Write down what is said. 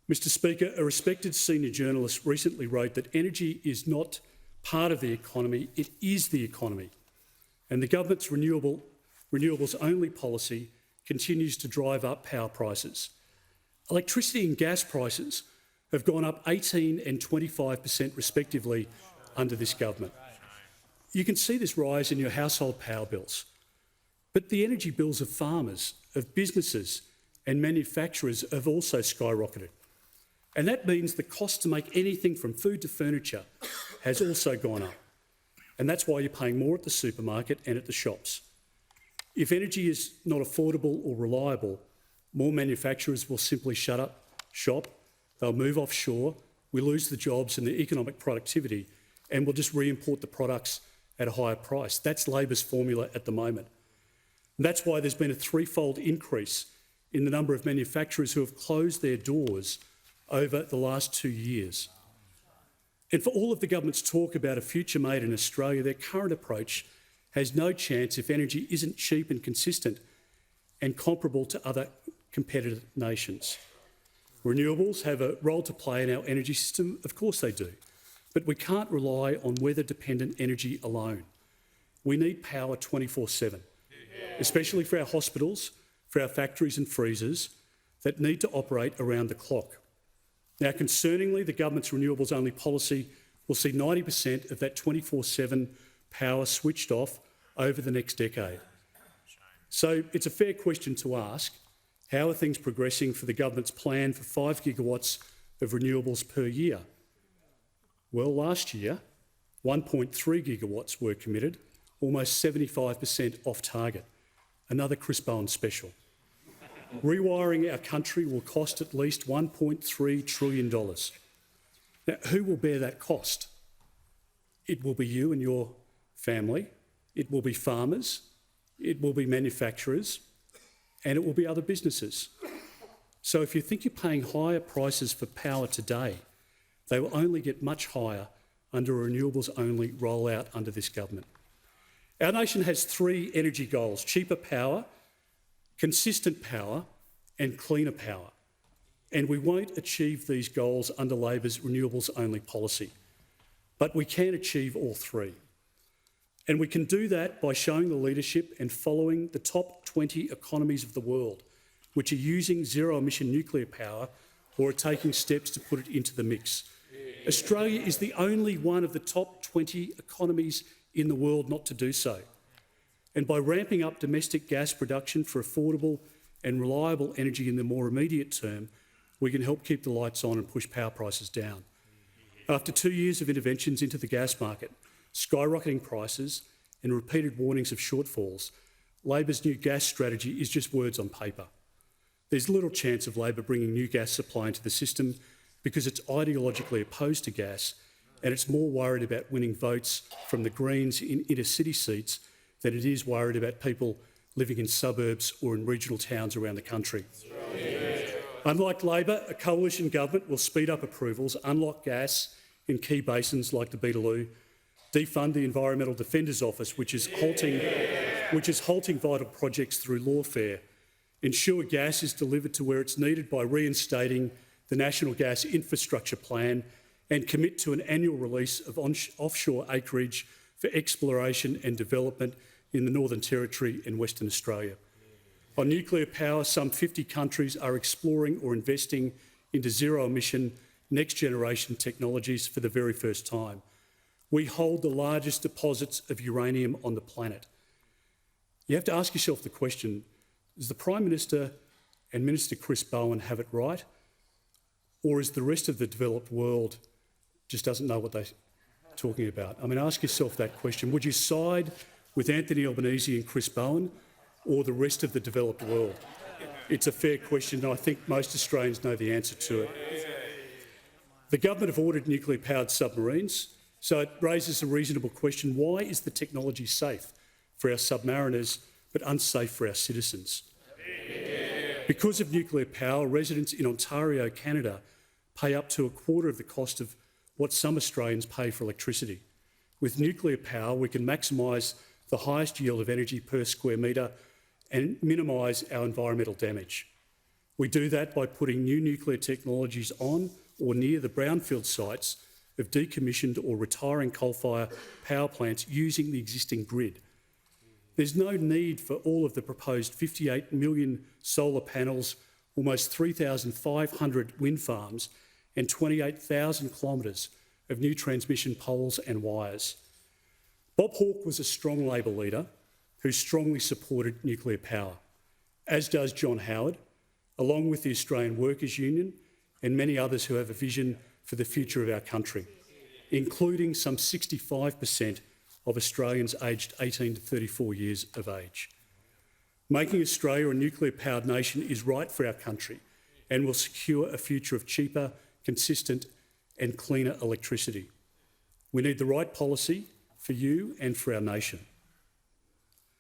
Mr Speaker, a respected senior journalist recently wrote that energy is not part of the economy, it is the economy. And the government's renewables-only policy continues to drive up power prices. Electricity and gas prices have gone up 18% and 25% respectively under this government. You can see this rise in your household power bills. But the energy bills of farmers, of businesses and manufacturers have also skyrocketed. And that means the cost to make anything from food to furniture has also gone up. And that's why you're paying more at the supermarket and at the shops. If energy is not affordable or reliable, more manufacturers will simply shut up shop, they'll move offshore, we lose the jobs and the economic productivity, and we'll just re-import the products at a higher price. That's Labor's formula at the moment. And that's why there's been a threefold increase in the number of manufacturers who have closed their doors over the last 2 years. And for all of the government's talk about a future made in Australia, their current approach has no chance if energy isn't cheap and consistent and comparable to other competitive nations. Renewables have a role to play in our energy system, of course they do, but we can't rely on weather-dependent energy alone. We need power 24/7, especially for our hospitals, for our factories and freezers that need to operate around the clock. Now, concerningly, the government's renewables-only policy will see 90% of that 24/7 power switched off over the next decade. So it's a fair question to ask, how are things progressing for the government's plan for 5 gigawatts of renewables per year? Well, last year, 1.3 gigawatts were committed, almost 75% off target. Another Chris Bowen special. Rewiring our country will cost at least $1.3 trillion. Now, who will bear that cost? It will be you and your family, it will be farmers, it will be manufacturers, and it will be other businesses. So if you think you're paying higher prices for power today, they will only get much higher under a renewables-only rollout under this government. Our nation has 3 energy goals: cheaper power, consistent power and cleaner power. And we won't achieve these goals under Labor's renewables-only policy. But we can achieve all 3. And we can do that by showing the leadership and following the top 20 economies of the world, which are using zero-emission nuclear power or are taking steps to put it into the mix. Australia is the only one of the top 20 economies in the world not to do so. And by ramping up domestic gas production for affordable and reliable energy in the more immediate term, we can help keep the lights on and push power prices down. After 2 years of interventions into the gas market, skyrocketing prices and repeated warnings of shortfalls, Labor's new gas strategy is just words on paper. There's little chance of Labor bringing new gas supply into the system because it's ideologically opposed to gas and it's more worried about winning votes from the Greens in inner-city seats than it is worried about people living in suburbs or in regional towns around the country. Unlike Labor, a coalition government will speed up approvals, unlock gas in key basins like the Beetaloo, defund the Environmental Defender's Office, which is halting vital projects through lawfare, ensure gas is delivered to where it's needed by reinstating the National Gas Infrastructure Plan, and commit to an annual release of offshore acreage for exploration and development in the Northern Territory and Western Australia. On nuclear power, some 50 countries are exploring or investing into zero-emission, next-generation technologies for the very first time. We hold the largest deposits of uranium on the planet. You have to ask yourself the question, does the Prime Minister and Minister Chris Bowen have it right? Or is the rest of the developed world just doesn't know what they're talking about? I mean, ask yourself that question. Would you side with Anthony Albanese and Chris Bowen or the rest of the developed world? It's a fair question, and I think most Australians know the answer to it. The government have ordered nuclear-powered submarines, so it raises a reasonable question: why is the technology safe for our submariners but unsafe for our citizens? Because of nuclear power, residents in Ontario, Canada, pay up to a quarter of the cost of what some Australians pay for electricity. With nuclear power, we can maximise the highest yield of energy per square metre and minimise our environmental damage. We do that by putting new nuclear technologies on or near the brownfield sites of decommissioned or retiring coal-fired power plants using the existing grid. There's no need for all of the proposed 58 million solar panels, almost 3,500 wind farms and 28,000 kilometres of new transmission poles and wires. Bob Hawke was a strong Labor leader who strongly supported nuclear power, as does John Howard, along with the Australian Workers' Union and many others who have a vision for the future of our country, including some 65% of Australians aged 18 to 34 years of age. Making Australia a nuclear-powered nation is right for our country and will secure a future of cheaper, consistent and cleaner electricity. We need the right policy for you and for our nation.